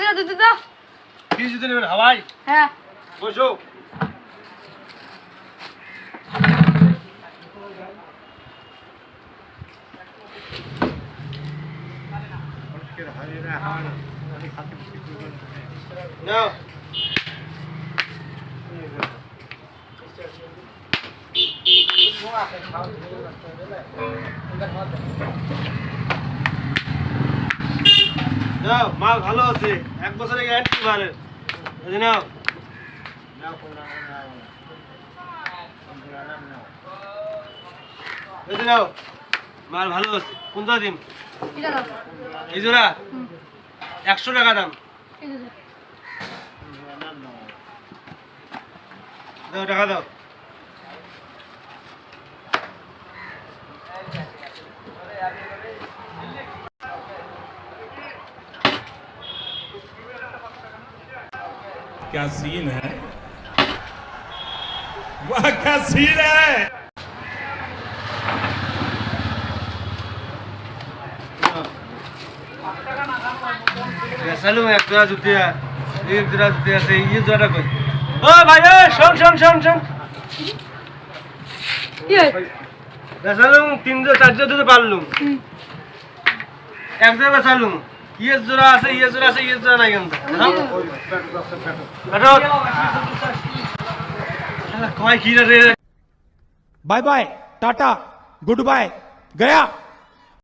জোড়া জুতো দাও। কি জুতো নেবেন হাওয়াই? হ্যাঁ। বসো। নাও। নাও, মাল ভালো আছে, 1 বছরের গ্যারান্টি মালের। এই যে নাও। এই যে নাও, মাল ভালো আছে। কোনটা দিন? এটা দাও। এই জোড়া হুম। 100 টাকা দাম। এই যে দাও। দাও টাকা দাও। क्या सीन है वाह क्या सीन है বেসালুম এক জোড়া জুতি এক জোড়া জুতি আছে, এই জোড়াটা কই? ও ভাই এ শোন শোন শোন শোন, কি হয়েছে? বেসালুম 3 জোড়া 4 জোড়া দিতে পারলুম, হুম। এক জোড়া বেসালুম। ইয়ের জোড়া আছে, ইয়ের জোড়া আছে, ইয়ের জোড়া নাই কেন? কয় কি রে? Bye bye tata good bye गया।